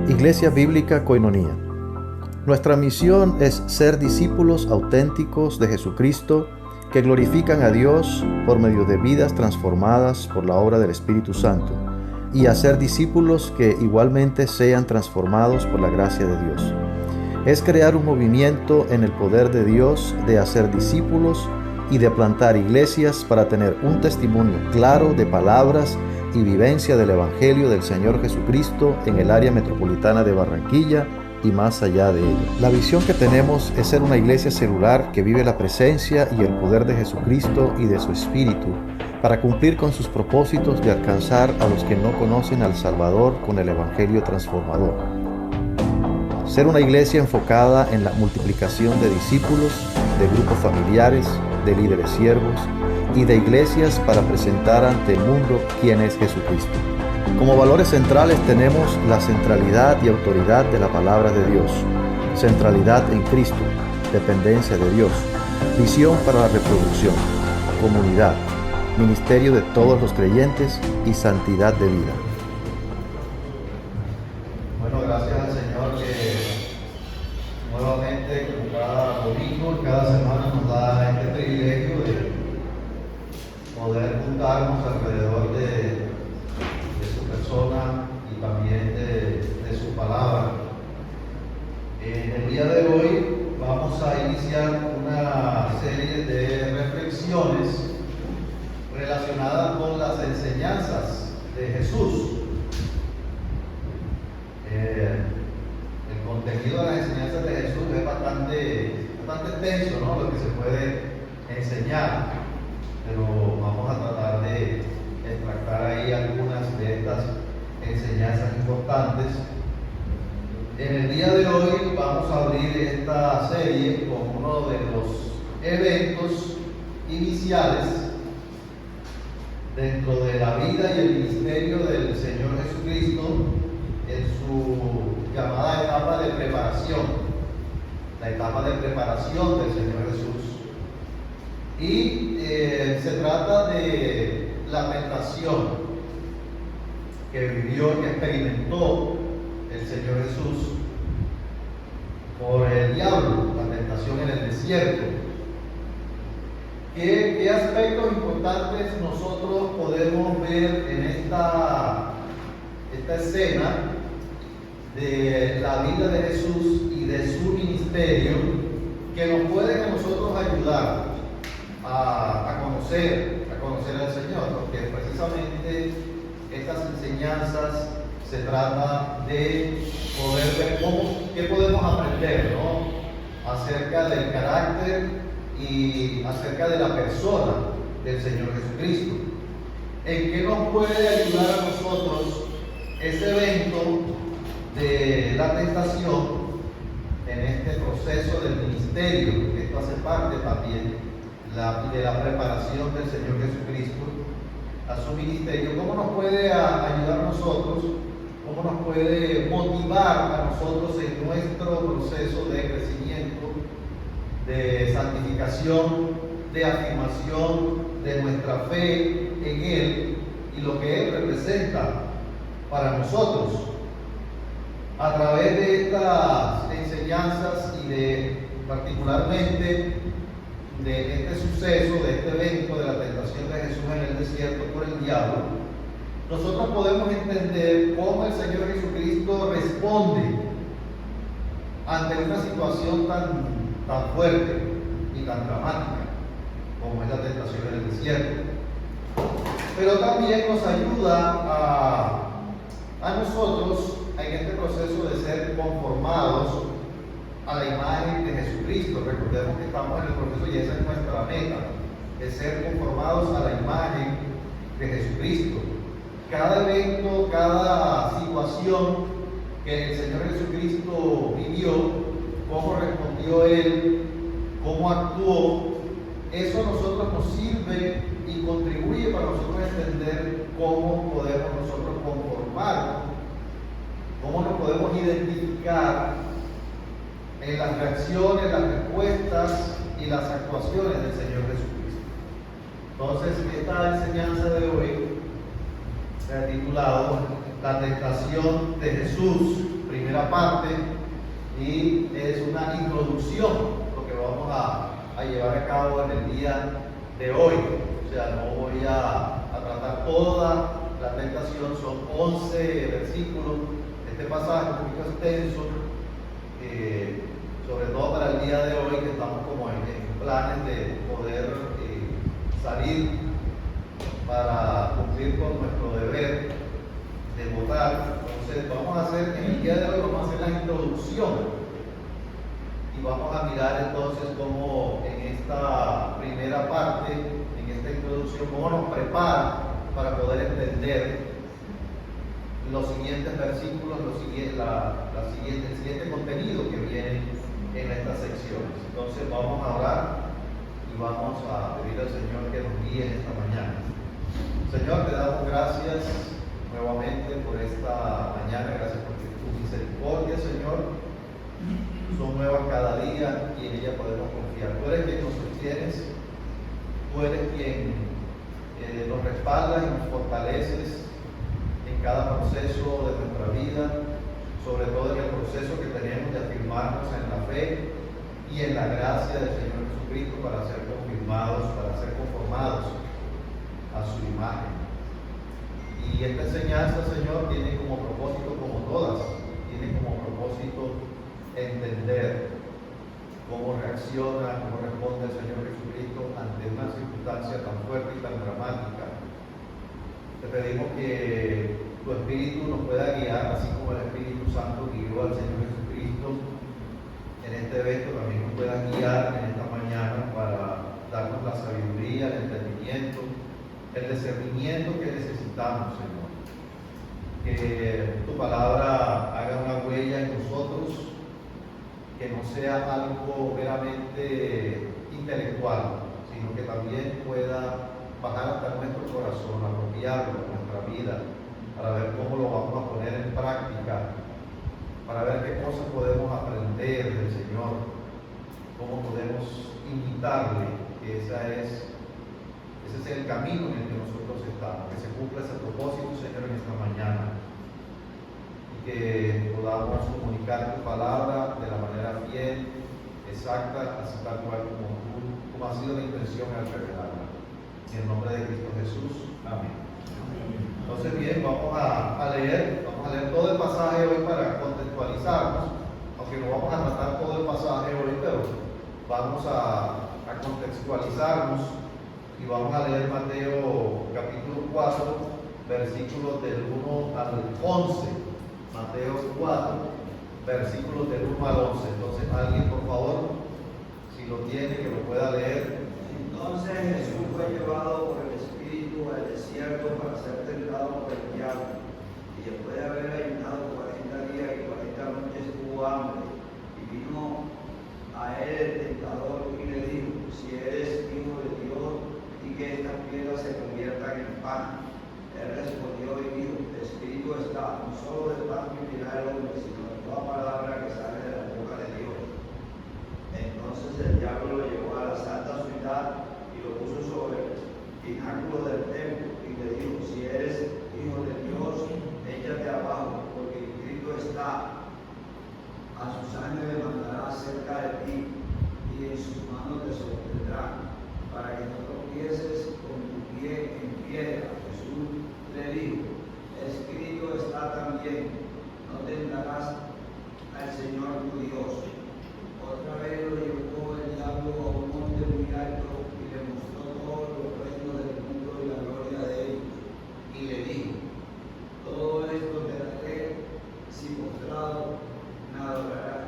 Iglesia Bíblica Koinonía. Nuestra misión es ser discípulos auténticos de Jesucristo que glorifican a Dios por medio de vidas transformadas por la obra del Espíritu Santo y hacer discípulos que igualmente sean transformados por la gracia de Dios. Es crear un movimiento en el poder de Dios de hacer discípulos y de plantar iglesias para tener un testimonio claro de palabras y vivencia del Evangelio del Señor Jesucristo en el área metropolitana de Barranquilla y más allá de ella. La visión que tenemos es ser una iglesia celular que vive la presencia y el poder de Jesucristo y de su Espíritu para cumplir con sus propósitos de alcanzar a los que no conocen al Salvador con el Evangelio transformador. Ser una iglesia enfocada en la multiplicación de discípulos, de grupos familiares, de líderes siervos y de iglesias para presentar ante el mundo quién es Jesucristo. Como valores centrales tenemos la centralidad y autoridad de la palabra de Dios, centralidad en Cristo, dependencia de Dios, visión para la reproducción, comunidad, ministerio de todos los creyentes y santidad de vida. Bueno, gracias al Señor que nuevamente, como cada domingo, cada semana nos da este privilegio de poder juntarnos alrededor de su persona y también de su palabra. En el día de hoy vamos a iniciar una serie de reflexiones relacionadas con las enseñanzas de Jesús. El contenido de las enseñanzas de Jesús es bastante extenso, ¿no? Lo que se puede enseñar, pero vamos a tratar de extractar ahí algunas de estas enseñanzas importantes. En el día de hoy vamos a abrir esta serie con uno de los eventos iniciales dentro de la vida y el ministerio del Señor Jesucristo en su llamada etapa de preparación, la etapa de preparación del Señor Jesús. Y se trata de la tentación que vivió y experimentó el Señor Jesús por el diablo, la tentación en el desierto. ¿Qué aspectos importantes nosotros podemos ver en esta escena de la vida de Jesús y de su ministerio que nos pueden a nosotros ayudar a conocer al Señor? Porque precisamente estas enseñanzas se trata de poder ver qué podemos aprender, ¿no?, acerca del carácter y acerca de la persona del Señor Jesucristo. ¿En qué nos puede ayudar a nosotros ese evento de la tentación en este proceso del ministerio? Que esto hace parte también de la preparación del Señor Jesucristo a su ministerio. ¿Cómo nos puede ayudar a nosotros? ¿Cómo nos puede motivar a nosotros en nuestro proceso de crecimiento, de santificación, de afirmación de nuestra fe en Él y lo que Él representa para nosotros? A través de estas enseñanzas y de particularmente de este suceso, de este evento de la tentación de Jesús en el desierto por el diablo, nosotros podemos entender cómo el Señor Jesucristo responde ante una situación tan fuerte y tan dramática como es la tentación en el desierto. Pero también nos ayuda a nosotros en este proceso de ser conformados a la imagen de Jesucristo. Recordemos que estamos en el proceso y esa es nuestra meta, de ser conformados a la imagen de Jesucristo. Cada evento, cada situación que el Señor Jesucristo vivió, cómo respondió Él, cómo actuó, eso a nosotros nos sirve y contribuye para nosotros entender cómo podemos nosotros conformarnos, cómo nos podemos identificar en las reacciones, las respuestas y las actuaciones del Señor Jesucristo. Entonces, esta enseñanza de hoy se ha titulado La tentación de Jesús primera parte, y es una introducción lo que vamos a llevar a cabo en el día de hoy. O sea, no voy a tratar toda la tentación, son 11 versículos. Este pasaje es un poquito extenso, sobre todo para el día de hoy, que estamos como en planes de poder salir para cumplir con nuestro deber de votar. Entonces vamos a hacer, en el día de hoy vamos a hacer la introducción y vamos a mirar entonces cómo en esta primera parte, en esta introducción, cómo nos prepara para poder entender los siguientes versículos, el siguiente contenido que viene en estas secciones. Entonces vamos a orar y vamos a pedir al Señor que nos guíe en esta mañana. Señor, te damos gracias nuevamente por esta mañana, gracias por tu misericordia, Señor. Son nuevas cada día y en ella podemos confiar. Tú eres quien nos sostienes, tú eres quien nos respaldas y nos fortaleces en cada proceso de nuestra vida, sobre todo en el proceso que tenemos de afirmarnos en la fe y en la gracia del Señor Jesucristo para ser confirmados, para ser conformados a su imagen. Y esta enseñanza, Señor, tiene como propósito, como todas, tiene como propósito entender cómo reacciona, cómo responde el Señor Jesucristo ante una circunstancia tan fuerte y tan dramática. Te pedimos que tu Espíritu nos pueda guiar, así como el Espíritu Santo guió al Señor Jesucristo en este evento, también nos pueda guiar en esta mañana para darnos la sabiduría, el entendimiento, el discernimiento que necesitamos, Señor. Que tu palabra haga una huella en nosotros, que no sea algo meramente intelectual, sino que también pueda bajar hasta nuestro corazón, apropiarlo en nuestra vida, para ver cómo lo vamos a poner en práctica, para ver qué cosas podemos aprender del Señor, cómo podemos imitarle, que ese es el camino en el que nosotros estamos, que se cumpla ese propósito, Señor, en esta mañana, y que podamos comunicar tu palabra de la manera fiel, exacta, así tal cual como ha sido la intención al revelarla. En el nombre de Cristo Jesús. Amén. Entonces, bien, vamos a leer todo el pasaje hoy para contextualizarnos, aunque no vamos a tratar todo el pasaje hoy, pero vamos a contextualizarnos y vamos a leer Mateo capítulo 4, versículos del 1 al 11. Mateo 4, versículos del 1 al 11. Entonces, alguien, por favor, si lo tiene, que lo pueda leer. Entonces Jesús fue llevado por el Espíritu al desierto para ser tentado por el diablo. Y después de haber ayunado 40 días y 40 noches tuvo hambre. Y vino a él el tentador y le dijo: si eres hijo de Dios, di que estas piedras se conviertan en pan. Él respondió y dijo: Espíritu está, no solo de pan vivirá el hombre, sino de toda palabra que sale de la boca de Dios. Entonces el diablo lo llevó a la santa ciudad y lo puso sobre el pináculo del templo y le dijo: si eres hijo de Dios, échate abajo, porque escrito está: a su sangre levantará cerca de ti y en sus manos te sostendrá, para que no tropieces con tu pie en piedra. Jesús le dijo: escrito está también: no tentarás al Señor tu Dios. Otra vez lo llevó el diablo a un monte muy alto y le mostró todos los reinos del mundo y la gloria de ellos. Y le dijo: todo esto te daré si postrado me adorarás.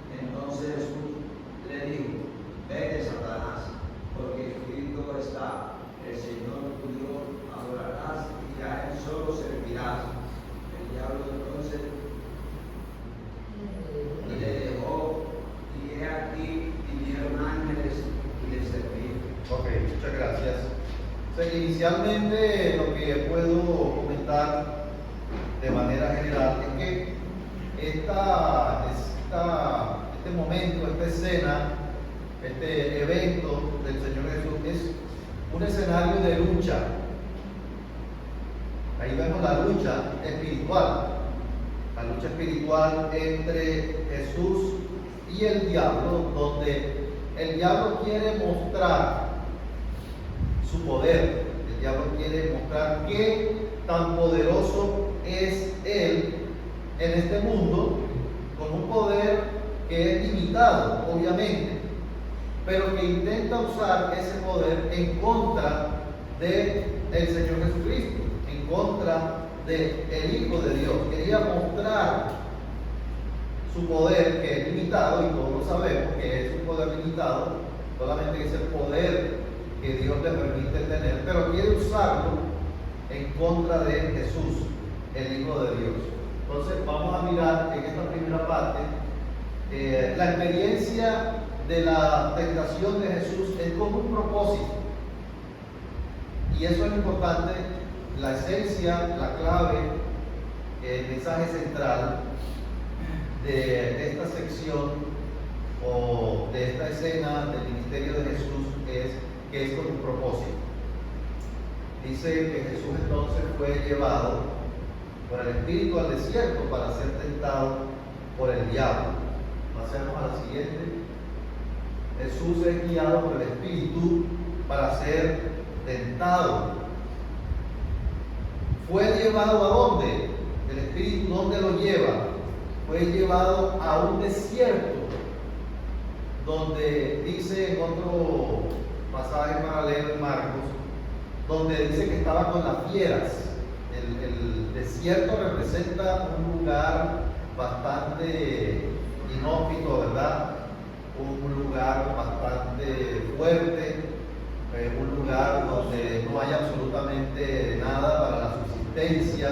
Entonces Jesús le dijo: vete, Satanás, porque escrito está: el Señor tu Dios adorarás y a él solo servirás. El diablo entonces le dejó, y he aquí vinieron ángeles y le servían. Ok, muchas gracias. O sea, inicialmente lo que puedo comentar de manera general es que este momento, esta escena, este evento del Señor Jesús es un escenario de lucha. Ahí vemos la lucha espiritual. la lucha espiritual entre Jesús y el diablo, donde el diablo quiere mostrar su poder, el diablo quiere mostrar qué tan poderoso es él en este mundo, con un poder que es limitado, obviamente, pero que intenta usar ese poder en contra del Señor Jesucristo, en contra del Hijo de Dios. Quería mostrar su poder, que es limitado, y todos lo sabemos que es un poder limitado, solamente es el poder que Dios le permite tener, pero quiere usarlo en contra de Jesús, el Hijo de Dios. Entonces vamos a mirar en esta primera parte la experiencia de la tentación de Jesús es con un propósito, y eso es importante, la esencia, la clave, el mensaje central de esta sección o de esta escena del ministerio de Jesús es que es con un propósito. Dice que Jesús entonces fue llevado por el Espíritu al desierto para ser tentado por el diablo. Pasemos a la siguiente. Jesús es guiado por el Espíritu para ser tentado. ¿Fue llevado a dónde? El Espíritu, ¿dónde lo lleva? Fue llevado a un desierto, donde dice en otro pasaje paralelo en Marcos, donde dice que estaba con las fieras. El desierto representa un lugar bastante inhóspito, ¿verdad? Un lugar bastante fuerte, un lugar donde no hay absolutamente nada para la subsistencia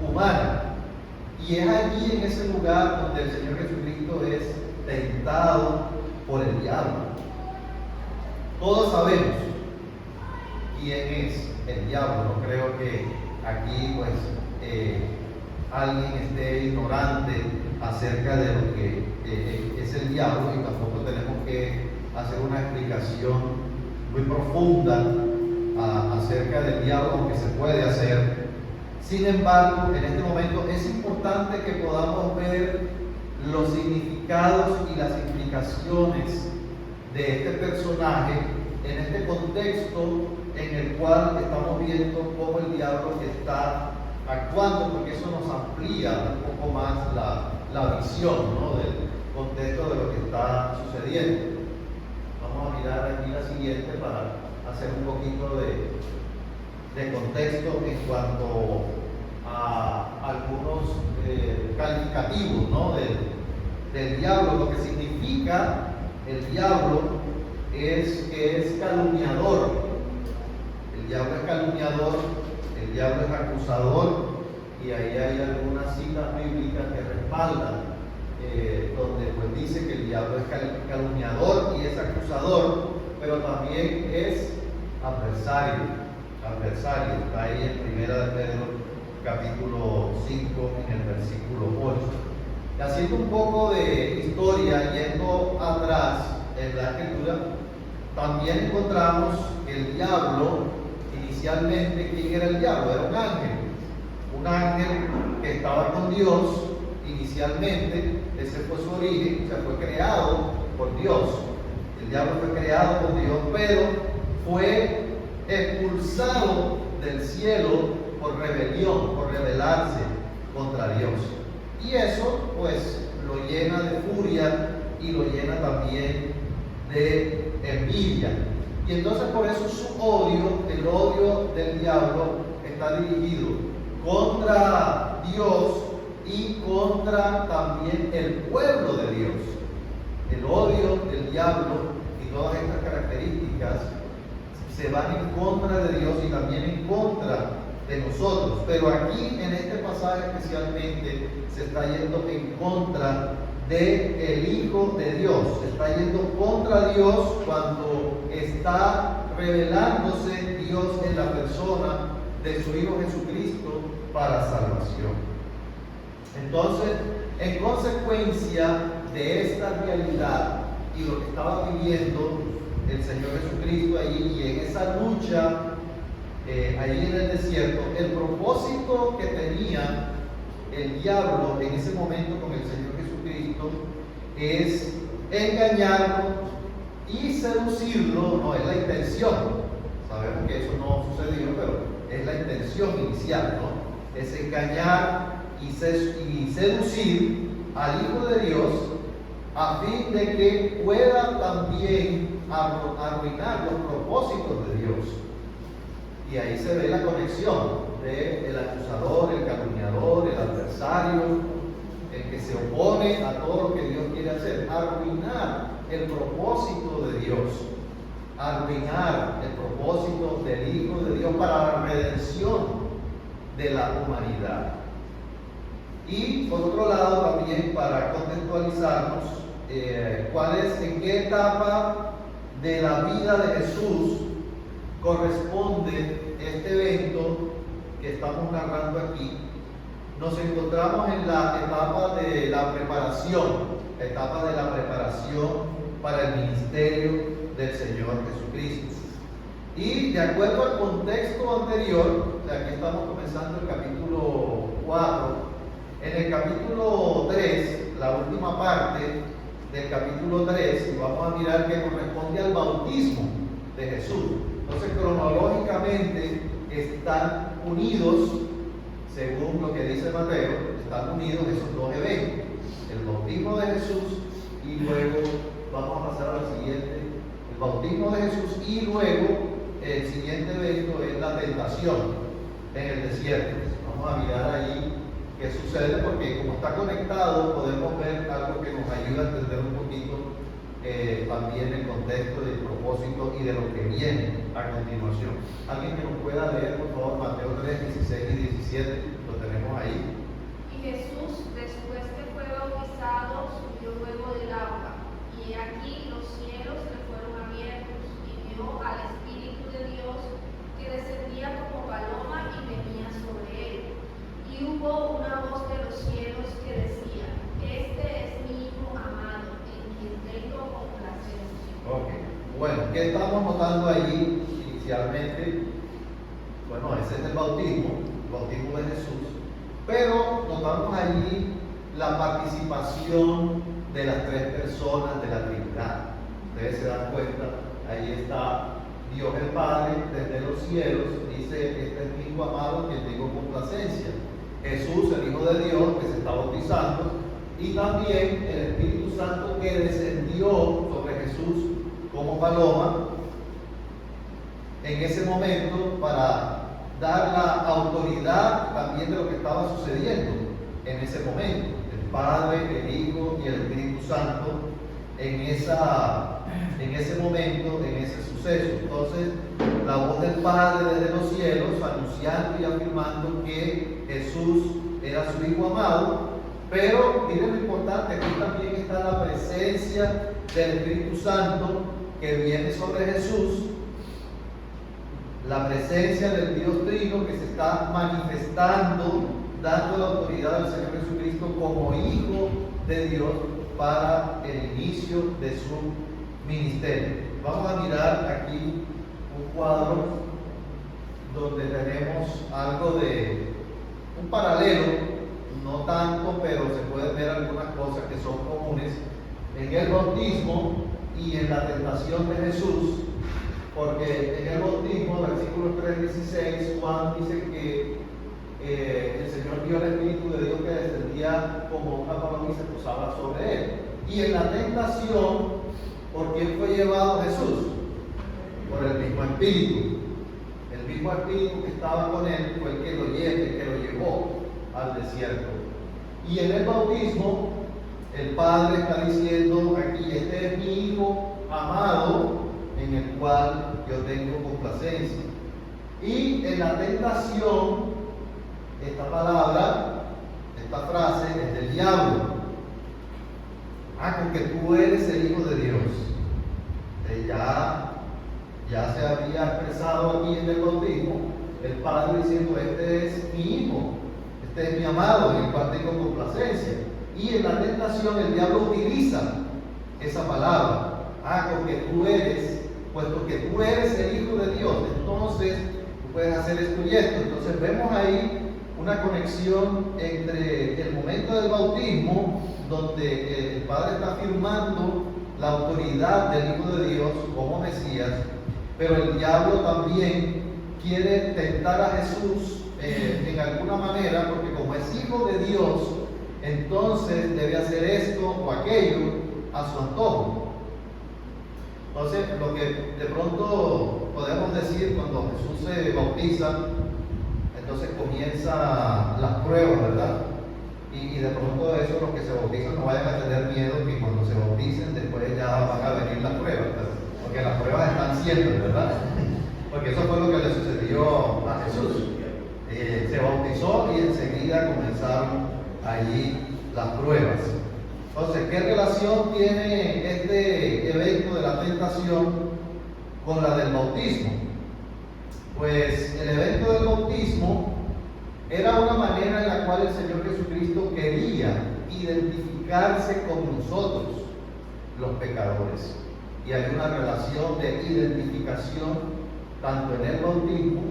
humana. Y es allí, en ese lugar, donde el Señor Jesucristo es tentado por el diablo. Todos sabemos quién es el diablo. No creo que aquí pues alguien esté ignorante acerca de lo que es el diablo, y tampoco tenemos que hacer una explicación muy profunda acerca del diablo, aunque se puede hacer. Sin embargo, en este momento es importante que podamos ver los significados y las implicaciones de este personaje en este contexto en el cual estamos viendo cómo el diablo está actuando, porque eso nos amplía un poco más la visión, ¿no?, del contexto de lo que está sucediendo. Vamos a mirar aquí la siguiente para hacer un poquito de contexto en cuanto a algunos calificativos, ¿no?, del diablo. Lo que significa el diablo es que es calumniador. El diablo es calumniador, el diablo es acusador, y ahí hay algunas citas bíblicas que respaldan, donde pues dice que el diablo es calumniador y es acusador, pero también es adversario. Está ahí en 1 de Pedro capítulo 5 en el versículo 8. Y haciendo un poco de historia, yendo atrás en la escritura, también encontramos que el diablo, inicialmente, ¿quién era el diablo? Era un ángel que estaba con Dios inicialmente. Ese fue su origen, fue creado por Dios. El diablo fue creado por Dios, pero fue expulsado del cielo por rebelión, por rebelarse contra Dios. Y eso pues lo llena de furia y lo llena también de envidia. Y entonces por eso su odio, el odio del diablo, está dirigido contra Dios y contra también el pueblo de Dios. El odio del diablo y todas estas características se van en contra de Dios y también en contra de nosotros. Pero aquí en este pasaje especialmente se está yendo en contra del Hijo de Dios. Se está yendo contra Dios cuando está revelándose Dios en la persona de su Hijo Jesucristo para salvación. Entonces, en consecuencia de esta realidad y lo que estaba viviendo el Señor Jesucristo allí, y en esa lucha allí en el desierto, el propósito que tenía el diablo en ese momento con el Señor Jesucristo es engañarlo y seducirlo, no es la intención. Sabemos que eso no sucedió, pero es la intención inicial, ¿no? Es engañar y seducir al Hijo de Dios a fin de que pueda también arruinar los propósitos de Dios. Y ahí se ve la conexión del acusador, el calumniador, el adversario, el que se opone a todo lo que Dios quiere hacer, arruinar el propósito de Dios, arruinar el propósito del Hijo de Dios para la redención de la humanidad. Y por otro lado también para contextualizarnos en qué etapa de la vida de Jesús corresponde este evento que estamos narrando aquí. Nos encontramos en la etapa de la preparación para el ministerio del Señor Jesucristo. Y de acuerdo al contexto anterior, aquí estamos comenzando el capítulo 4, en el capítulo 3, la última parte del capítulo 3, y vamos a mirar que corresponde al bautismo de Jesús. Entonces, cronológicamente están unidos, según lo que dice Mateo, están unidos esos dos eventos, el bautismo de Jesús y luego vamos a pasar al siguiente, el bautismo de Jesús y luego el siguiente evento es la tentación en el desierto. Vamos a mirar ahí qué sucede, porque como está conectado podemos ver algo que nos ayuda a entender un poquito también el contexto del propósito y de lo que viene a continuación. Alguien que nos pueda leer por favor Mateo 3, 16 y 17, lo tenemos ahí. Y Jesús, después que fue bautizado, subió luego del agua, y aquí los cielos le fueron abiertos, y vio al Espíritu de Dios que descendía como paloma y venía sobre él. Y hubo una voz de los cielos que decía: Este es mi Hijo amado, en quien tengo complacencia. Ok, bueno, ¿qué estamos notando allí inicialmente? Bueno, ese es el bautismo de Jesús, pero notamos allí la participación de las tres personas de la Trinidad. Ustedes se dan cuenta, ahí está Dios el Padre desde los cielos, dice: Este es mi Hijo amado, en quien tengo complacencia. Jesús, el Hijo de Dios, que se está bautizando, y también el Espíritu Santo que descendió sobre Jesús como paloma en ese momento para dar la autoridad también de lo que estaba sucediendo en ese momento. El Padre, el Hijo y el Espíritu Santo en ese momento, en ese suceso. Entonces, la voz del Padre desde los cielos anunciando y afirmando que Jesús era su Hijo amado, pero miren lo importante, aquí también está la presencia del Espíritu Santo que viene sobre Jesús, la presencia del Dios Trino que se está manifestando, dando la autoridad al Señor Jesucristo como Hijo de Dios para el inicio de su ministerio. Vamos a mirar aquí un cuadro donde tenemos algo de un paralelo, no tanto, pero se pueden ver algunas cosas que son comunes en el bautismo y en la tentación de Jesús, porque en el bautismo, versículo 3:16, Juan dice que el Señor vio el Espíritu de Dios que descendía como una paloma y se posaba sobre él. Y en la tentación, ¿por quién fue llevado Jesús? Por el mismo Espíritu. El mismo Espíritu que estaba con él fue el que lo llevó al desierto. Y en el bautismo, el Padre está diciendo aquí: Este es mi Hijo amado, en el cual yo tengo complacencia. Y en la tentación, esta palabra, esta frase es del diablo. Con que tú eres el Hijo de Dios. Ya se había expresado aquí en el bautismo el Padre diciendo: Este es mi Hijo, este es mi amado, en el cual tengo complacencia. Y en la tentación el diablo utiliza esa palabra: con que tú eres, puesto que tú eres el Hijo de Dios, entonces tú puedes hacer esto y esto. Entonces vemos ahí una conexión entre el momento del bautismo, donde el Padre está afirmando la autoridad del Hijo de Dios como Mesías, pero el diablo también quiere tentar a Jesús en alguna manera, porque como es Hijo de Dios, entonces debe hacer esto o aquello a su antojo. Entonces, lo que de pronto podemos decir cuando Jesús se bautiza, entonces comienza las pruebas, ¿verdad? Y de pronto eso, los que se bautizan no vayan a tener miedo que cuando se bauticen después ya van a venir las pruebas, porque las pruebas están siempre, ¿verdad? Porque eso fue lo que le sucedió a Jesús. Se bautizó y enseguida comenzaron allí las pruebas. Entonces, ¿qué relación tiene este evento de la tentación con la del bautismo? Pues el evento del bautismo era una manera en la cual el Señor Jesucristo quería identificarse con nosotros, los pecadores. Y hay una relación de identificación tanto en el bautismo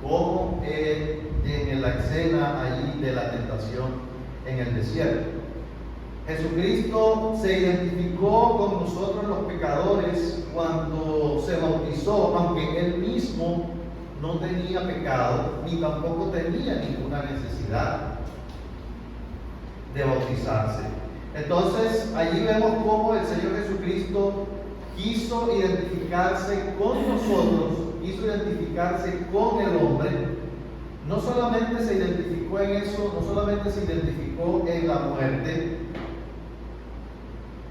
como en la escena allí de la tentación en el desierto. Jesucristo se identificó con nosotros los pecadores cuando se bautizó, aunque Él mismo no tenía pecado ni tampoco tenía ninguna necesidad de bautizarse. Entonces, allí vemos cómo el Señor Jesucristo quiso identificarse con nosotros, quiso identificarse con el hombre. No solamente se identificó en eso, no solamente se identificó en la muerte,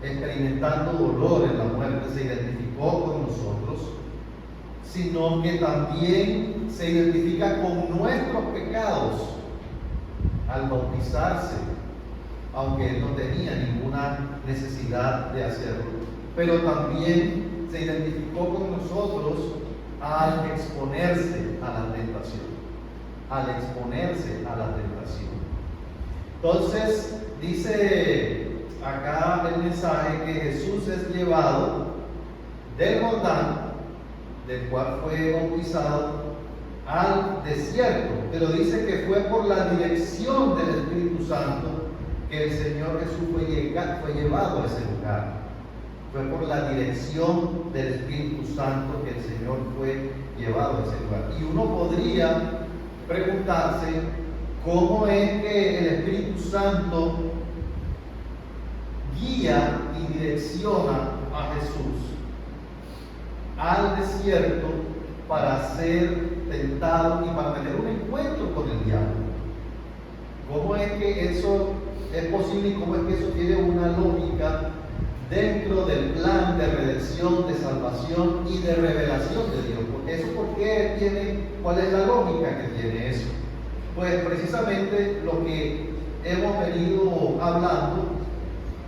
experimentando dolor en la muerte, se identificó con nosotros, sino que también se identifica con nuestros pecados al bautizarse, aunque él no tenía ninguna necesidad de hacerlo. Pero también se identificó con nosotros al exponerse a la tentación, al exponerse a la tentación. Entonces, dice acá el mensaje que Jesús es llevado del Jordán, del cual fue bautizado, al desierto, pero dice que fue por la dirección del Espíritu Santo que el Señor Jesús fue llevado a ese lugar. Fue por la dirección del Espíritu Santo que el Señor fue llevado a ese lugar. Y uno podría preguntarse cómo es que el Espíritu Santo guía y direcciona a Jesús al desierto para ser tentado y para tener un encuentro con el diablo. ¿Cómo es que eso es posible y cómo es que eso tiene una lógica dentro del plan de redención, de salvación y de revelación de Dios? Porque eso, ¿por qué tiene? ¿Cuál es la lógica que tiene eso? Pues precisamente lo que hemos venido hablando,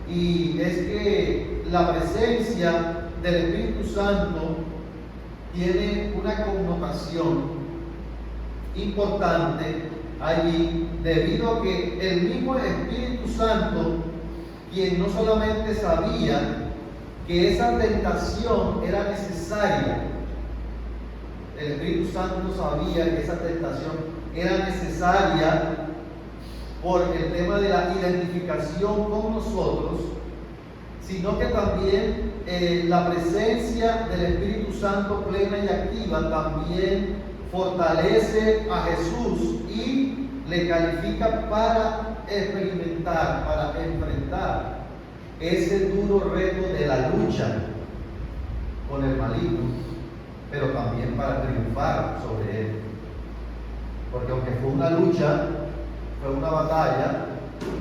y es que la presencia del Espíritu Santo tiene una connotación importante allí, debido a que el mismo Espíritu Santo, quien no solamente sabía que esa tentación era necesaria, el Espíritu Santo sabía que esa tentación era necesaria por el tema de la identificación con nosotros, sino que también la presencia del Espíritu Santo plena y activa también fortalece a Jesús y le califica para experimentar, para enfrentar ese duro reto de la lucha con el maligno, pero también para triunfar sobre él. Porque aunque fue una lucha, fue una batalla,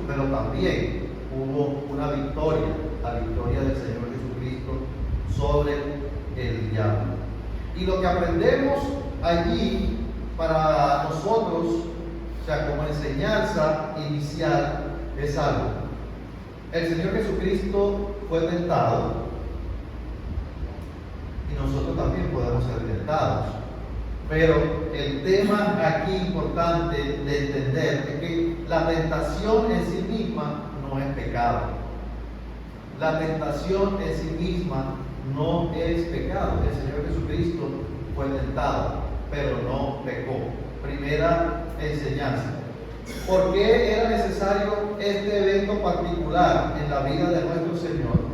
pero también hubo una victoria, la victoria del Señor Jesucristo sobre el diablo. Y lo que aprendemos allí para nosotros, o sea, como enseñanza inicial, es algo. El Señor Jesucristo fue tentado y nosotros también podemos ser tentados. Pero el tema aquí importante de entender es que la tentación en sí misma no es pecado. La tentación en sí misma no es pecado. El Señor Jesucristo fue tentado, pero no pecó. Primera enseñanza. ¿Por qué era necesario este evento particular en la vida de nuestro Señor?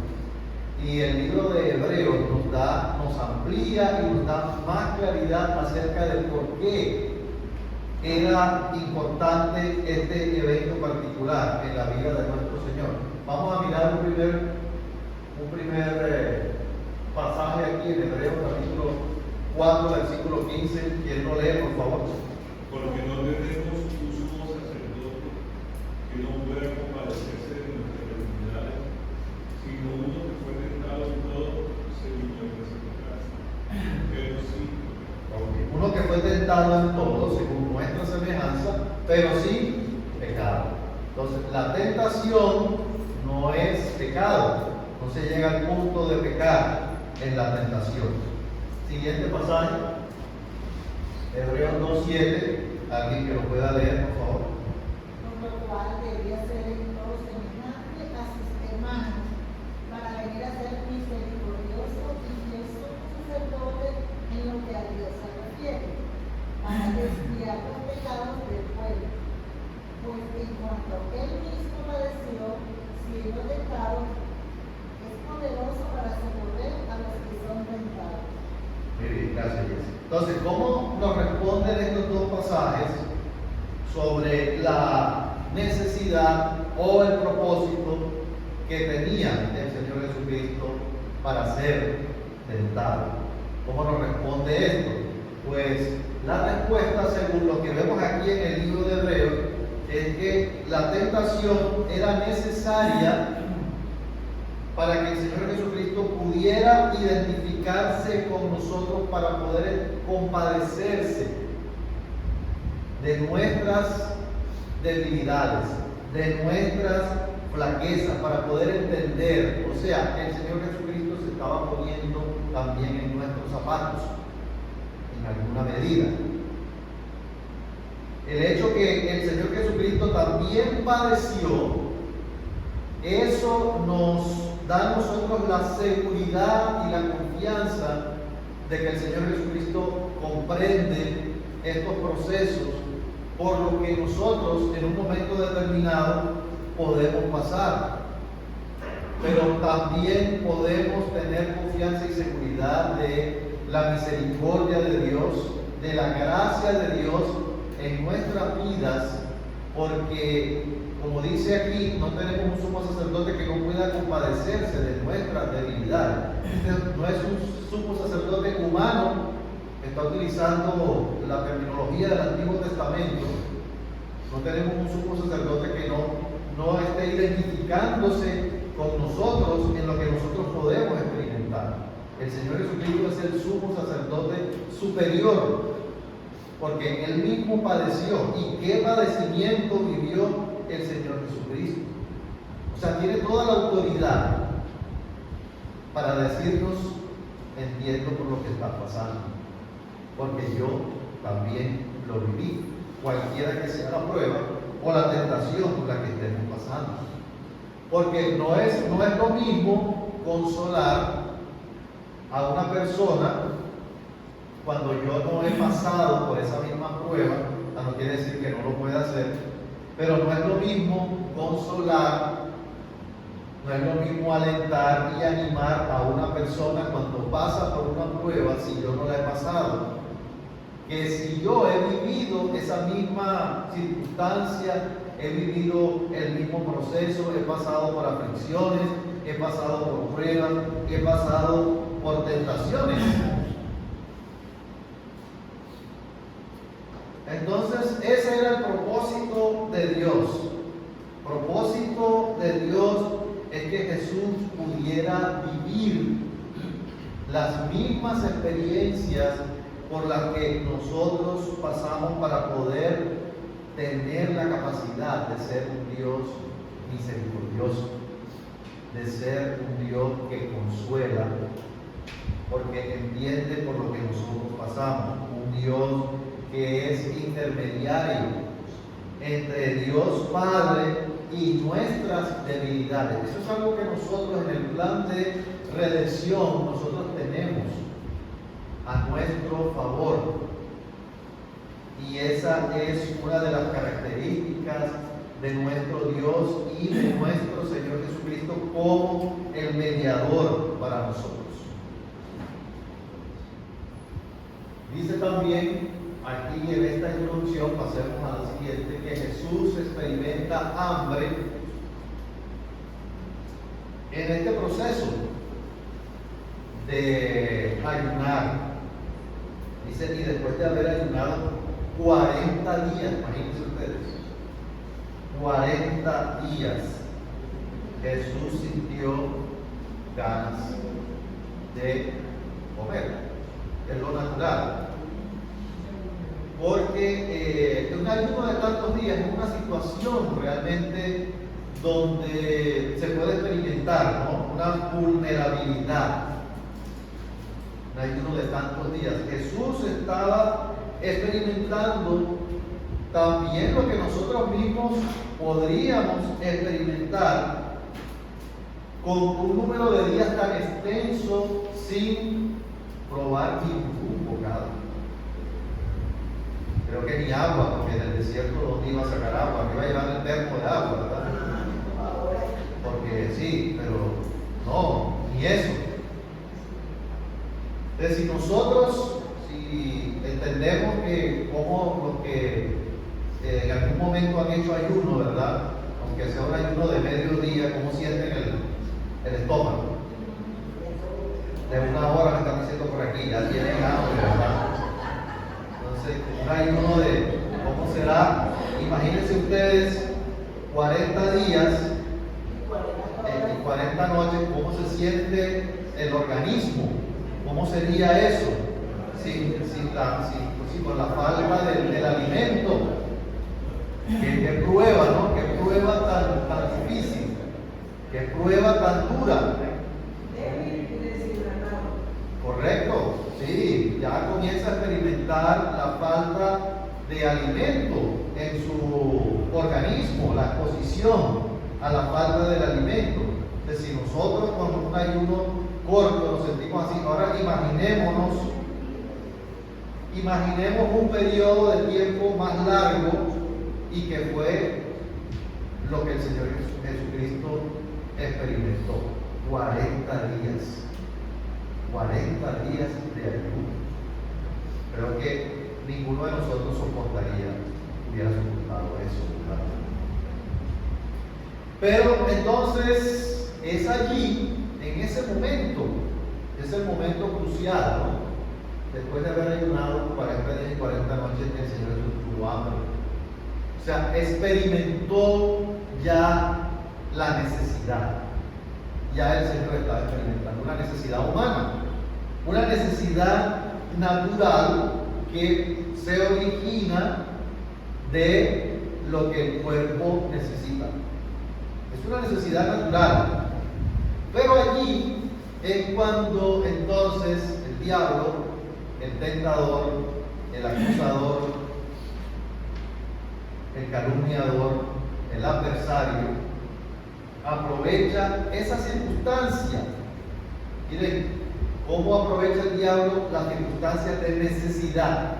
Y el libro de Hebreos nos amplía y nos da más claridad acerca de por qué era importante este evento particular en la vida de nuestro Señor. Vamos a mirar un primer pasaje aquí en Hebreos capítulo 4, versículo 15. ¿Quién lo lee, por favor? Porque no tenemos un sumo sacerdote que no pueda compadecerse de nuestras debilidades, sino uno que fue tentado en todo según nuestras semejanzas, pero sí. Uno que fue tentado en todo según nuestra semejanza, pero sin pecado. Entonces, la tentación no es pecado, no se llega al punto de pecar en la tentación. Siguiente pasaje, Hebreos 2:7, alguien que lo pueda leer, por favor. Por lo cual debía ser en todo semejante a sus hermanos, para venir a ser misericordioso y fiel sumo sacerdote en lo que a Dios se refiere, para expiar los pecados del pueblo. Pues en cuanto él mismo padeció, siendo tentado, es poderoso para socorrer a los que son tentados. Muy bien, gracias, Jessy. Entonces, ¿cómo nos responden estos dos pasajes sobre la necesidad o el propósito que tenía el Señor Jesucristo para ser tentado? ¿Cómo nos responde esto? Pues la respuesta, según lo que vemos aquí en el libro de Hebreos, es que la tentación era necesaria para que el Señor Jesucristo pudiera identificarse con nosotros, para poder compadecerse de nuestras debilidades, de nuestras flaquezas, para poder entender, o sea, que el Señor Jesucristo se estaba poniendo también en nuestros zapatos, en alguna medida. El hecho que el Señor Jesucristo también padeció, eso nos da a nosotros la seguridad y la confianza de que el Señor Jesucristo comprende estos procesos, por lo que nosotros en un momento determinado podemos pasar. Pero también podemos tener confianza y seguridad de la misericordia de Dios, de la gracia de Dios en nuestras vidas, porque, como dice aquí, no tenemos un sumo sacerdote que no pueda compadecerse de nuestras debilidades. Este no es un sumo sacerdote humano, está utilizando la terminología del Antiguo Testamento. No tenemos un sumo sacerdote que no esté identificándose con nosotros en lo que nosotros podemos experimentar. El Señor Jesucristo es el sumo sacerdote superior, porque Él mismo padeció. ¿Y qué padecimiento vivió el Señor Jesucristo? O sea, tiene toda la autoridad para decirnos: entiendo por lo que está pasando, porque yo también lo viví, cualquiera que sea la prueba o la tentación por la que estemos pasando. Porque no es lo mismo consolar a una persona cuando yo no he pasado por esa misma prueba. No quiere decir que no lo pueda hacer, pero no es lo mismo consolar, no es lo mismo alentar y animar a una persona cuando pasa por una prueba si yo no la he pasado, que si yo he vivido esa misma circunstancia, he vivido el mismo proceso, he pasado por aflicciones, he pasado por pruebas, he pasado por tentaciones. Entonces, ese era el propósito de Dios. El propósito de Dios es que Jesús pudiera vivir las mismas experiencias por las que nosotros pasamos, para poder tener la capacidad de ser un Dios misericordioso, de ser un Dios que consuela, porque entiende por lo que nosotros pasamos, un Dios que es intermediario entre Dios Padre y nuestras debilidades. Eso es algo que nosotros en el plan de redención nosotros tenemos a nuestro favor. Y esa es una de las características de nuestro Dios y de nuestro Señor Jesucristo como el mediador para nosotros. Dice también aquí en esta introducción, pasemos a la siguiente, que Jesús experimenta hambre en este proceso de ayunar. Dice, y después de haber ayunado 40 días, imagínense ustedes, 40 días, Jesús sintió ganas de comer, es lo natural. Porque un ayuno de tantos días es una situación realmente donde se puede experimentar, ¿no?, una vulnerabilidad. Un ayuno de tantos días. Jesús estaba experimentando también lo que nosotros mismos podríamos experimentar con un número de días tan extenso sin probar ningún bocado. Creo que ni agua, porque en el desierto ¿dónde iba a sacar agua? Me iba a llevar el termo de agua, ¿verdad? Porque sí, pero no, ni eso. Entonces, si nosotros, si entendemos que como los que en algún momento han hecho ayuno, ¿verdad?, aunque sea un ayuno de mediodía, ¿cómo sienten el estómago? De una hora me están diciendo por aquí, ya tienen hambre, ¿verdad? Entonces, un ayuno de, ¿cómo será? Imagínense ustedes 40 días y 40 noches, ¿cómo se siente el organismo? ¿Cómo sería eso? Con la falta del alimento. ¿Qué prueba, no? ¿Qué prueba tan difícil? ¿Qué prueba tan dura? Correcto, sí, ya comienza a experimentar la falta de alimento en su organismo, la exposición a la falta del alimento. Entonces, si nosotros con un ayuno corto nos sentimos así, ahora imaginemos un periodo de tiempo más largo, y que fue lo que el Señor Jesucristo experimentó, 40 días. 40 días de ayuno. Creo que ninguno de nosotros hubiera soportado eso, ¿verdad? Pero entonces es allí, en ese momento, es el momento crucial, ¿no? Después de haber ayunado 40 días y 40 noches, el Señor Jesús tuvo hambre. O sea, experimentó ya la necesidad. Ya el Señor estaba experimentando una necesidad humana, una necesidad natural que se origina de lo que el cuerpo necesita. Es una necesidad natural. Pero allí es cuando entonces el diablo, el tentador, el acusador, el calumniador, el adversario, aprovecha esa circunstancia. Miren, ¿cómo aprovecha el diablo las circunstancias de necesidad?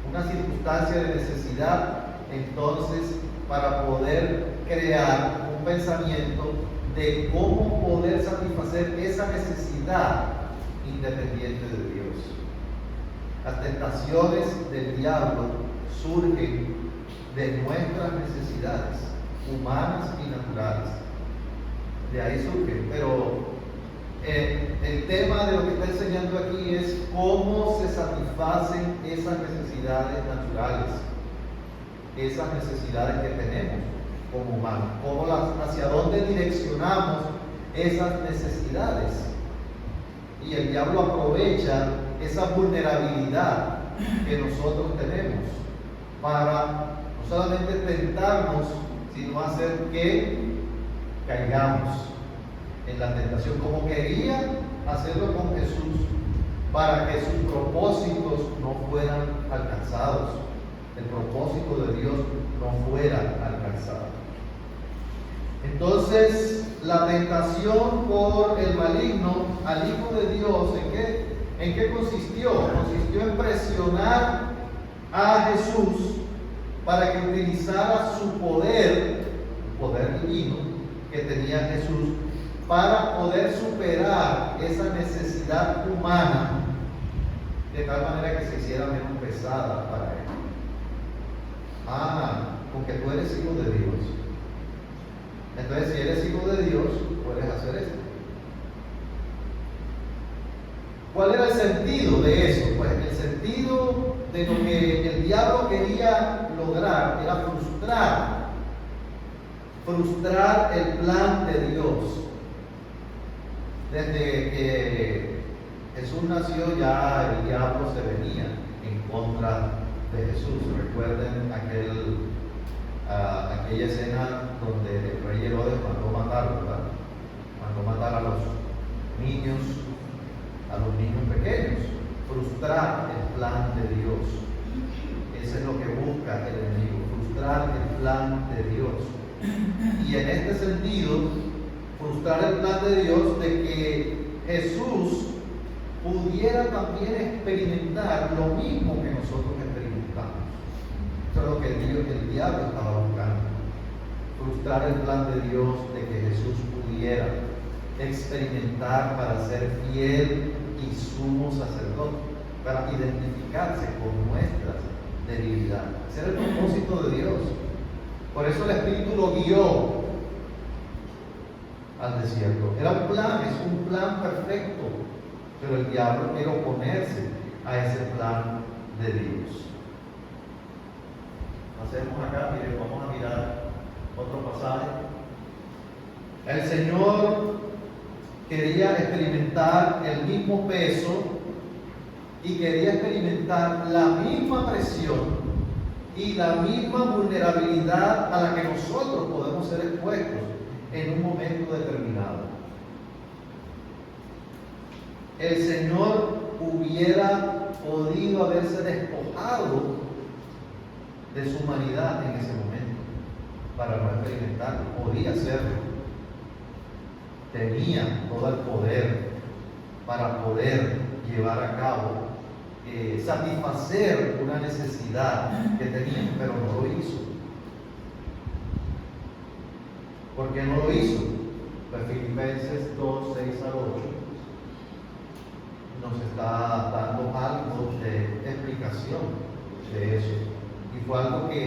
Una circunstancia de necesidad, entonces, para poder crear un pensamiento de cómo poder satisfacer esa necesidad independiente de Dios. Las tentaciones del diablo surgen de nuestras necesidades humanas y naturales. De ahí surge. Pero el tema de lo que está enseñando aquí es cómo se satisfacen esas necesidades naturales, esas necesidades que tenemos como humanos, hacia dónde direccionamos esas necesidades. Y el diablo aprovecha esa vulnerabilidad que nosotros tenemos para no solamente tentarnos, sino hacer que caigamos en la tentación, como quería hacerlo con Jesús, para que sus propósitos no fueran alcanzados, el propósito de Dios no fuera alcanzado. Entonces, la tentación por el maligno al Hijo de Dios, ¿en qué consistió? Consistió en presionar a Jesús para que utilizara su poder, poder divino que tenía Jesús, para poder superar esa necesidad humana de tal manera que se hiciera menos pesada para él. Porque tú eres hijo de Dios. Entonces, si eres hijo de Dios, puedes hacer esto. ¿Cuál era el sentido de eso? Pues el sentido de lo que el diablo quería lograr era frustrar el plan de Dios. Desde que Jesús nació, ya el diablo se venía en contra de Jesús. Recuerden aquella escena donde el rey Herodes mandó matar, ¿verdad? Mandó matar a los niños pequeños, frustrar el plan de Dios. Eso es lo que busca el enemigo, frustrar el plan de Dios. Y en este sentido, frustrar el plan de Dios de que Jesús pudiera también experimentar lo mismo que nosotros experimentamos. Eso es lo que el diablo estaba buscando. Frustrar el plan de Dios de que Jesús pudiera experimentar para ser fiel y sumo sacerdote, para identificarse con nuestras debilidades. Ese era el propósito de Dios. Por eso el Espíritu lo guió al desierto. Era un plan, es un plan perfecto, pero el diablo quiere oponerse a ese plan de Dios. Hacemos acá, miren, vamos a mirar otro pasaje. El Señor quería experimentar el mismo peso y quería experimentar la misma presión y la misma vulnerabilidad a la que nosotros podemos ser expuestos en un momento determinado. El Señor hubiera podido haberse despojado de su humanidad en ese momento para no experimentarlo. Podía hacerlo. Tenía todo el poder para poder llevar a cabo, satisfacer una necesidad que tenía, pero no lo hizo. ¿Por qué no lo hizo? Pues Filipenses 2, 6 al 8 nos está dando algo de explicación de eso. Y fue algo que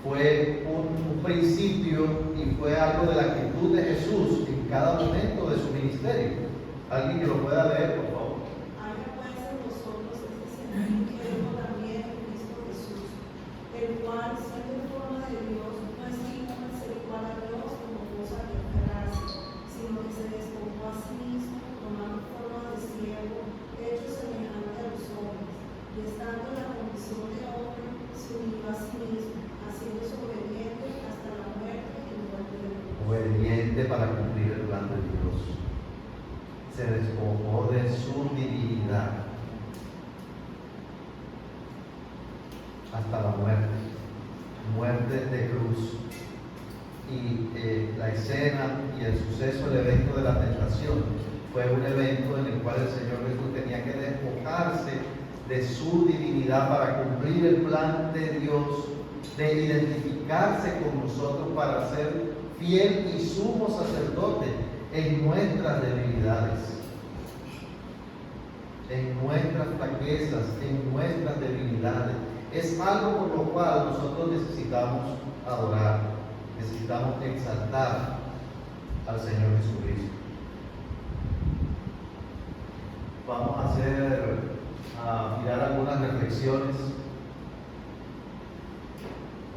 fue un principio y fue algo de la actitud de Jesús en cada momento de su ministerio. ¿Alguien que lo pueda leer, por favor? Haya pues en vosotros este sentimiento que hubo también en Cristo Jesús, el cual, siendo en forma de Dios, no estima ser igual a Dios como cosa que aferrarse, sino que se despojó a sí mismo, tomando forma de siervo, hecho semejante a los hombres, y estando en la condición de hombre, se unió a sí mismo, haciéndose obediente hasta la muerte y muerte de cruz. Obediente para cumplir el plan de Dios. Se despojó de su divinidad hasta la muerte de cruz. Y la escena y el suceso, el evento de la tentación, fue un evento en el cual el Señor Jesús tenía que despojarse de su divinidad para cumplir el plan de Dios, de identificarse con nosotros para ser fiel y sumo sacerdote en nuestras debilidades, en nuestras flaquezas, en nuestras debilidades. Es algo por lo cual nosotros necesitamos adorar, necesitamos exaltar al Señor Jesucristo. Vamos a mirar algunas reflexiones.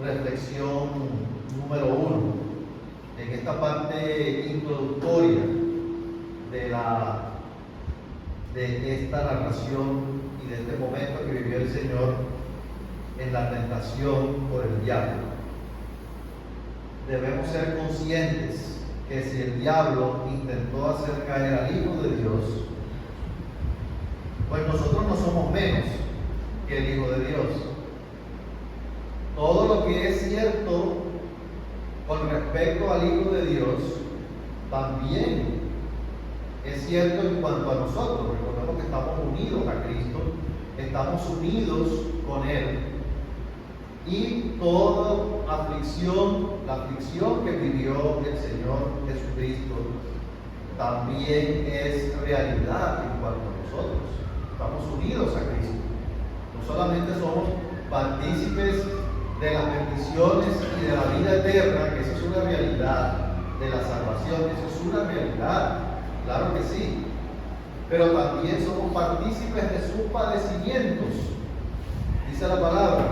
Reflexión número 1. En esta parte introductoria de esta narración y de este momento que vivió el Señor en la tentación por el diablo, debemos ser conscientes que si el diablo intentó hacer caer al Hijo de Dios, pues nosotros no somos menos que el Hijo de Dios. Todo lo que es cierto con respecto al Hijo de Dios también es cierto en cuanto a nosotros. Recordemos que estamos unidos a Cristo, estamos unidos con Él y toda aflicción, la aflicción que vivió el Señor Jesucristo, también es realidad en cuanto a nosotros. Estamos unidos a Cristo. No solamente somos partícipes de las bendiciones y de la vida eterna, que eso es una realidad, de la salvación, eso es una realidad, claro que sí, pero también somos partícipes de sus padecimientos, dice la palabra.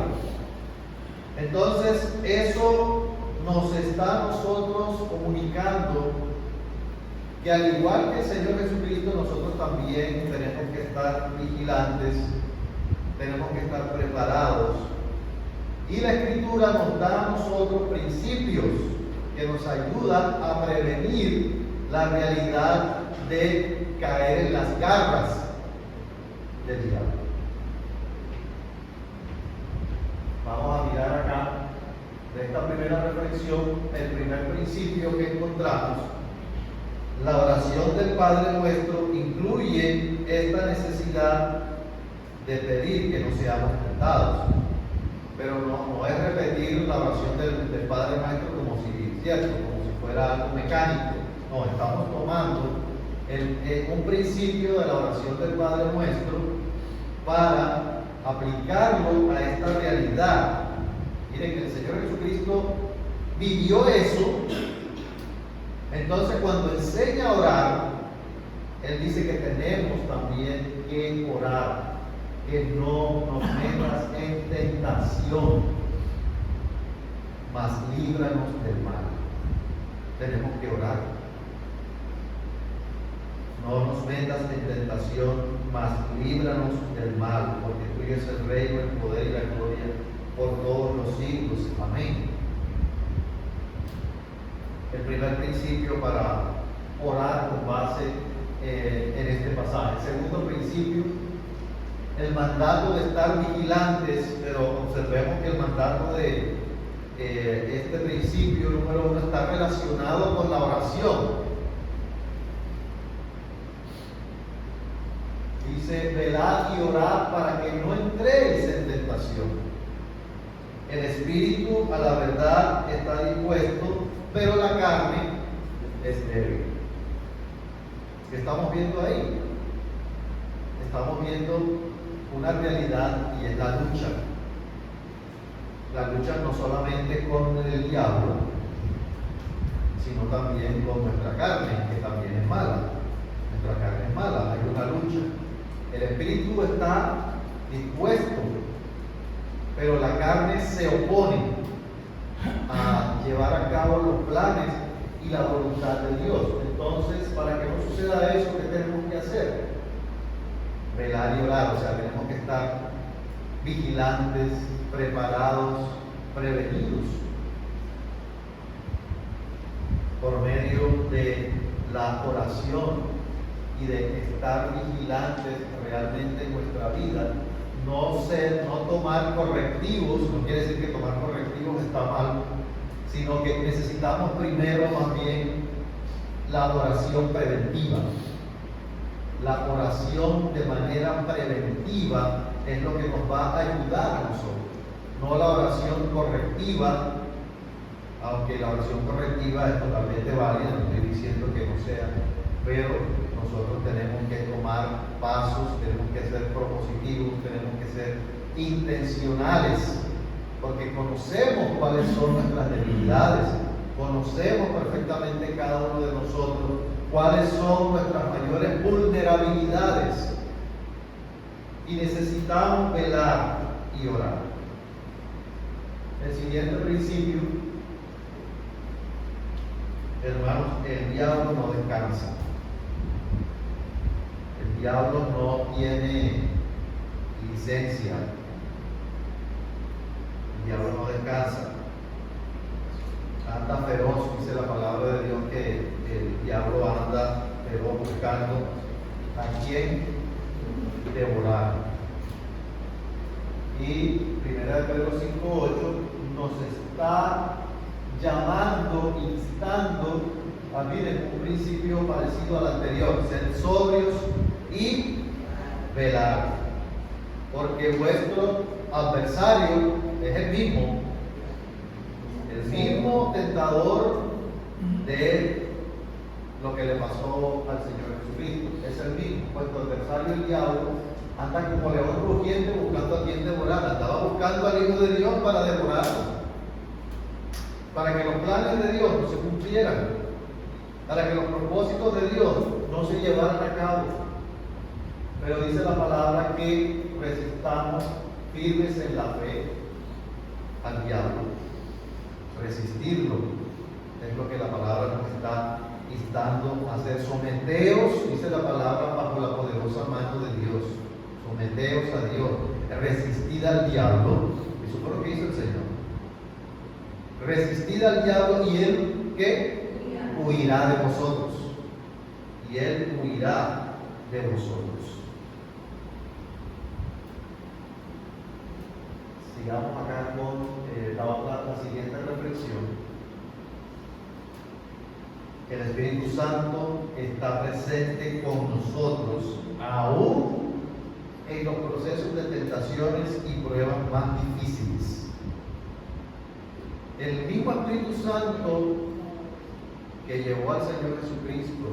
Entonces eso nos está a nosotros comunicando que al igual que el Señor Jesucristo, nosotros también tenemos que estar vigilantes, tenemos que estar preparados. Y la Escritura nos da a nosotros principios que nos ayudan a prevenir la realidad de caer en las garras del diablo. Vamos a mirar acá de esta primera reflexión el primer principio que encontramos. La oración del Padre Nuestro incluye esta necesidad de pedir que no seamos tentados. Pero no es repetir la oración del Padre Nuestro como si fuera algo mecánico. No, estamos tomando un principio de la oración del Padre Nuestro para aplicarlo a esta realidad. Miren que el Señor Jesucristo vivió eso. Entonces, cuando enseña a orar, Él dice que tenemos también que orar, que no nos metas en tentación, mas líbranos del mal. Tenemos que orar. No nos metas en tentación, mas líbranos del mal, porque tuyo es el reino, el poder y la gloria por todos los siglos. Amén. El primer principio para orar con base en este pasaje. El segundo principio, el mandato de estar vigilantes, pero observemos que el mandato de este principio número 1 está relacionado con la oración. Dice, velad y orad para que no entréis en tentación. El espíritu a la verdad está dispuesto, pero la carne es débil. ¿Qué estamos viendo ahí? Estamos viendo una realidad y es la lucha. La lucha no solamente con el diablo, sino también con nuestra carne, que también es mala. Nuestra carne es mala, hay una lucha. El espíritu está dispuesto, pero la carne se opone a llevar a cabo los planes y la voluntad de Dios. Entonces, para que no suceda eso, ¿qué tenemos que hacer? Velar y orar, o sea, tenemos que estar vigilantes, preparados, prevenidos, por medio de la oración y de estar vigilantes realmente en nuestra vida. No tomar correctivos, no quiere decir que tomar correctivos está mal, sino que necesitamos primero más bien la oración preventiva. La oración de manera preventiva es lo que nos va a ayudar a nosotros, no la oración correctiva, aunque la oración correctiva es totalmente válida, no estoy diciendo que no sea, pero nosotros tenemos que tomar pasos, tenemos que ser propositivos, tenemos que ser intencionales, porque conocemos cuáles son nuestras debilidades, conocemos perfectamente cada uno de nosotros cuáles son nuestras mayores vulnerabilidades y necesitamos velar y orar. El siguiente principio, hermanos, el diablo no descansa. El diablo no tiene licencia. El diablo no descansa. Anda feroz, dice la palabra de Dios, que el diablo anda feroz buscando a quien devorar. Y 1 Pedro 5:8 nos está llamando, instando a, miren, un principio parecido al anterior: ser sobrios y velar, porque vuestro adversario, es el mismo tentador de lo que le pasó al Señor Jesucristo. Es el mismo. Puesto adversario el diablo anda como león rugiente buscando a quien devorar. Andaba buscando al Hijo de Dios para devorarlo, para que los planes de Dios no se cumplieran, para que los propósitos de Dios no se llevaran a cabo. Pero dice la palabra que resistamos firmes en la fe al diablo. Resistirlo es lo que la palabra nos está instando a hacer. Someteos, dice la palabra, bajo la poderosa mano de Dios. Someteos a Dios. Resistid al diablo. Eso fue lo que hizo el Señor. Resistid al diablo y él, ¿qué? Huirá de vosotros. Y él huirá de vosotros. Sigamos acá con la siguiente reflexión. El Espíritu Santo está presente con nosotros aún en los procesos de tentaciones y pruebas más difíciles. El mismo Espíritu Santo que llevó al Señor Jesucristo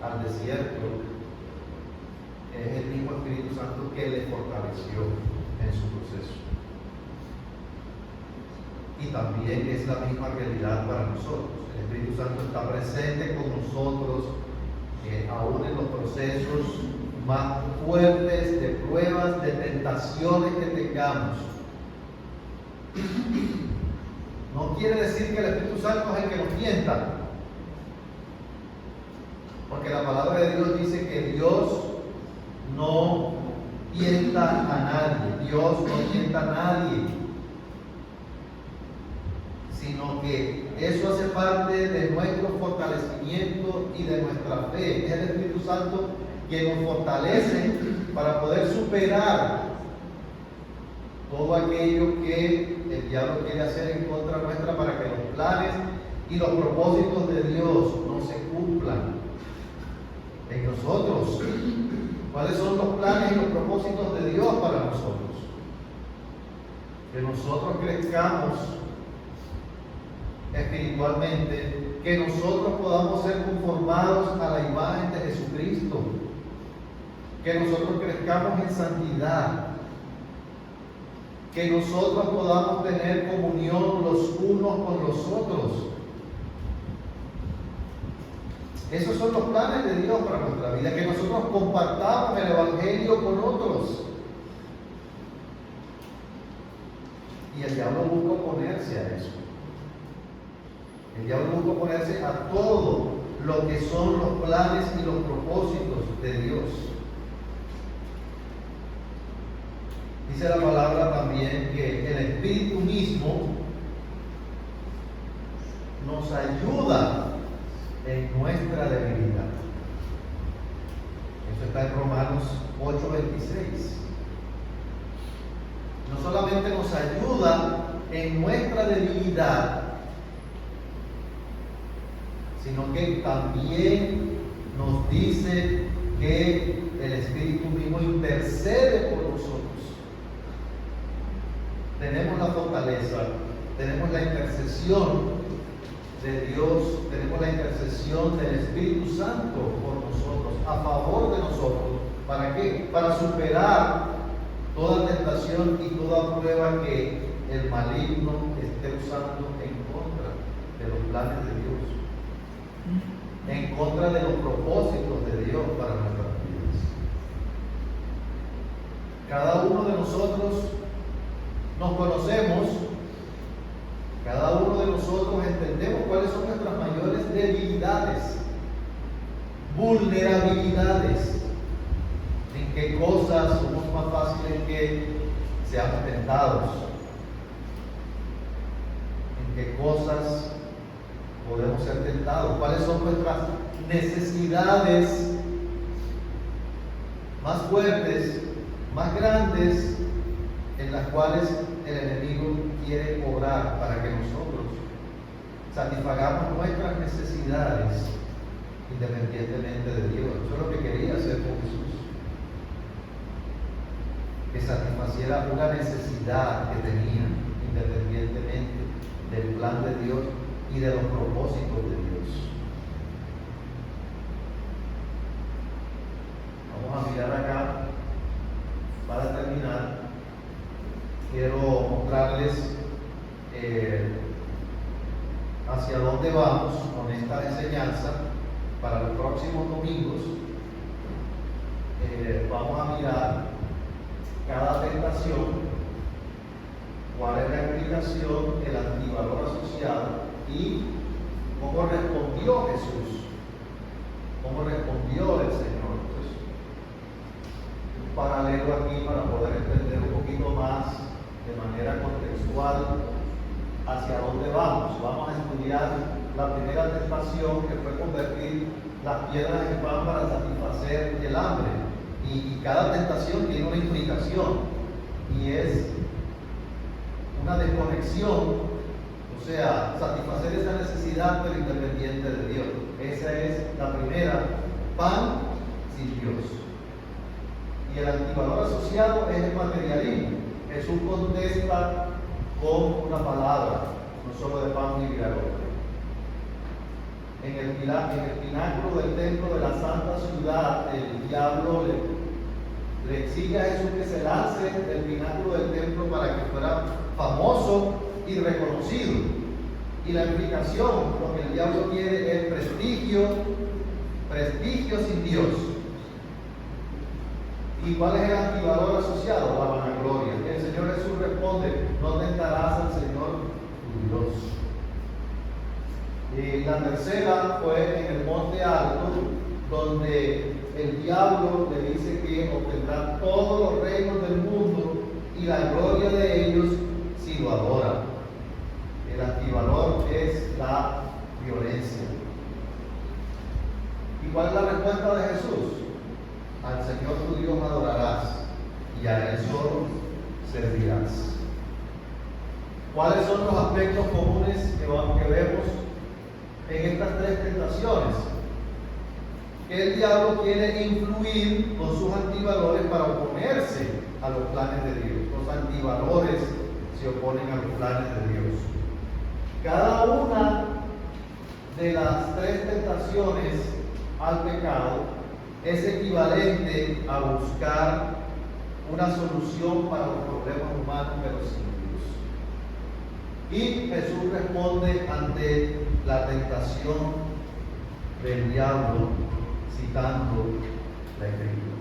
al desierto es el mismo Espíritu Santo que le fortaleció en su proceso. Y también es la misma realidad para nosotros. El Espíritu Santo está presente con nosotros aún en los procesos más fuertes de pruebas, de tentaciones que tengamos. No quiere decir que el Espíritu Santo es el que nos tienta, porque la palabra de Dios dice que Dios no tienta a nadie. Dios no tienta a nadie, sino que eso hace parte de nuestro fortalecimiento y de nuestra fe. Es el Espíritu Santo que nos fortalece para poder superar todo aquello que el diablo quiere hacer en contra nuestra, para que los planes y los propósitos de Dios no se cumplan en nosotros. ¿Cuáles son los planes y los propósitos de Dios para nosotros? Que nosotros crezcamos espiritualmente, que nosotros podamos ser conformados a la imagen de Jesucristo, que nosotros crezcamos en santidad, que nosotros podamos tener comunión los unos con los otros. Esos son los planes de Dios para nuestra vida, que nosotros compartamos el Evangelio con otros. Y el diablo busca oponerse a eso. El diablo busca oponerse a todo lo que son los planes y los propósitos de Dios. Dice la palabra también que el Espíritu mismo nos ayuda en nuestra debilidad. Eso está en Romanos 8:26. No solamente nos ayuda en nuestra debilidad, sino que también nos dice que el Espíritu mismo intercede por nosotros. Tenemos la fortaleza, tenemos la intercesión de Dios, tenemos la intercesión del Espíritu Santo por nosotros, a favor de nosotros. ¿Para qué? Para superar toda tentación y toda prueba que el maligno esté usando en contra de los planes de Dios, en contra de los propósitos de Dios para nuestras vidas. Cada uno de nosotros nos conocemos, cada uno de nosotros entendemos cuáles son nuestras mayores debilidades, vulnerabilidades, en qué cosas somos más fáciles que seamos tentados, en qué cosas podemos ser tentados, cuáles son nuestras necesidades más fuertes, más grandes, en las cuales el enemigo quiere obrar para que nosotros satisfagamos nuestras necesidades independientemente de Dios. Eso es lo que quería hacer con Jesús, que satisfaciera una necesidad que tenía independientemente del plan de Dios y de los propósitos de Dios. Vamos a mirar acá, para terminar, quiero mostrarles hacia dónde vamos con esta enseñanza para los próximos domingos. Vamos a mirar cada tentación, cuál es la explicación, el antivalor asociado y cómo respondió Jesús, cómo respondió el Señor. Entonces, un paralelo aquí para poder entender un poquito más de manera contextual hacia dónde vamos. Vamos a estudiar la primera tentación, que fue convertir las piedras en pan para satisfacer el hambre. Y cada tentación tiene una implicación, y es una desconexión, o sea, satisfacer esa necesidad pero independiente de Dios. Esa es la primera, pan sin Dios. Y el antivalor asociado es el materialismo. Jesús contesta con una palabra, no solo de pan ni de agua. En el pináculo del templo de la santa ciudad, el diablo le exige a Jesús que se lance del pináculo del templo para que fuera famoso y reconocido. Y la implicación, lo que el diablo quiere es prestigio sin Dios. ¿Y cuál es el antivalor asociado? La vanagloria. El Señor Jesús responde: no tentarás al Señor tu Dios. Y la tercera fue en el monte alto, donde el diablo le dice que obtendrá todos los reinos del mundo y la gloria de ellos si lo adoran. El antivalor es la violencia. ¿Y cuál es la respuesta de Jesús? Al Señor tu Dios adorarás y a Él solo servirás. ¿Cuáles son los aspectos comunes que vemos en estas tres tentaciones? Que el diablo quiere influir con sus antivalores para oponerse a los planes de Dios. Los antivalores se oponen a los planes de Dios. Cada una de las tres tentaciones al pecado es equivalente a buscar una solución para los problemas humanos, pero sin Dios. Y Jesús responde ante la tentación del diablo citando la Escritura.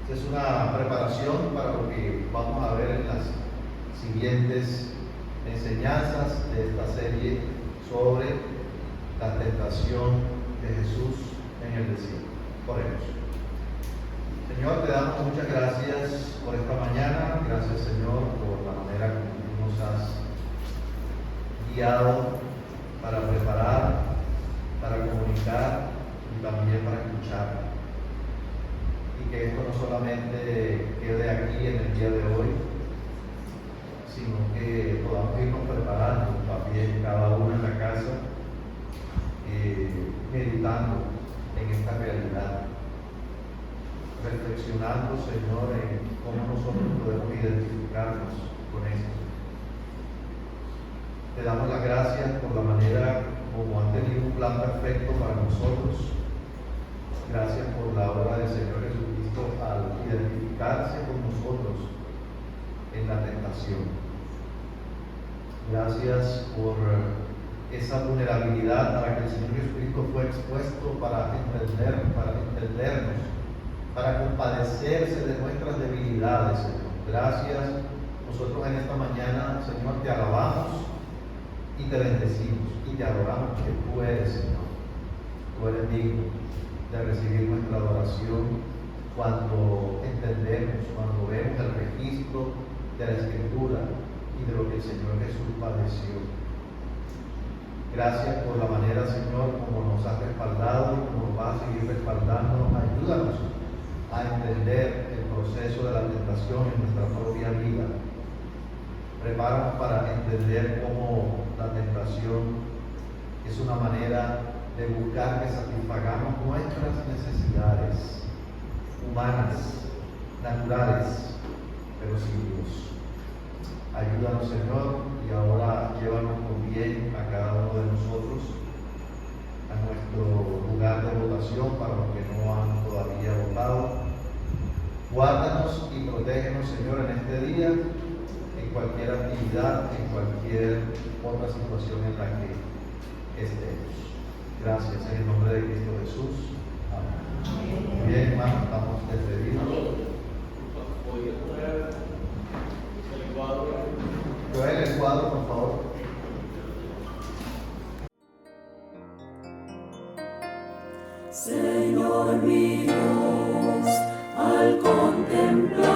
Esta es una preparación para lo que vamos a ver en las siguientes enseñanzas de esta serie sobre la tentación de Jesús en el desierto. Oremos. Señor, te damos muchas gracias por esta mañana. Gracias, Señor, por la manera como tú nos has guiado para preparar, para comunicar y también para escuchar. Y que esto no solamente quede aquí en el día de hoy, sino que podamos irnos preparando también cada uno en la casa, meditando en esta realidad, reflexionando, Señor, en cómo nosotros podemos identificarnos con esto. Te damos las gracias por la manera como han tenido un plan perfecto para nosotros. Gracias por la obra del Señor Jesucristo al identificarse con nosotros en la tentación. Gracias por esa vulnerabilidad a la que el Señor Jesucristo fue expuesto para entendernos, para compadecerse de nuestras debilidades, Señor. Gracias. Nosotros en esta mañana, Señor, te alabamos y te bendecimos y te adoramos, que tú eres, Señor. Tú eres digno de recibir nuestra adoración cuando entendemos, cuando vemos el registro de la Escritura y de lo que el Señor Jesús padeció. Gracias por la manera, Señor, como nos has respaldado y como nos vas a seguir respaldando. Ayúdanos a entender el proceso de la tentación en nuestra propia vida. Prepáranos para entender cómo la tentación es una manera de buscar que satisfagamos nuestras necesidades humanas, naturales, pero sin Dios. Ayúdanos, Señor, y ahora llévanos con bien a cada uno de nosotros a nuestro lugar de votación para los que no han todavía votado. Guárdanos y protégenos, Señor, en este día, en cualquier actividad, en cualquier otra situación en la que estemos. Gracias en el nombre de Cristo Jesús. Amén. Bien, hermanos, estamos despedidos. Joel, el cuadro, por favor. Señor mi Dios, al contemplar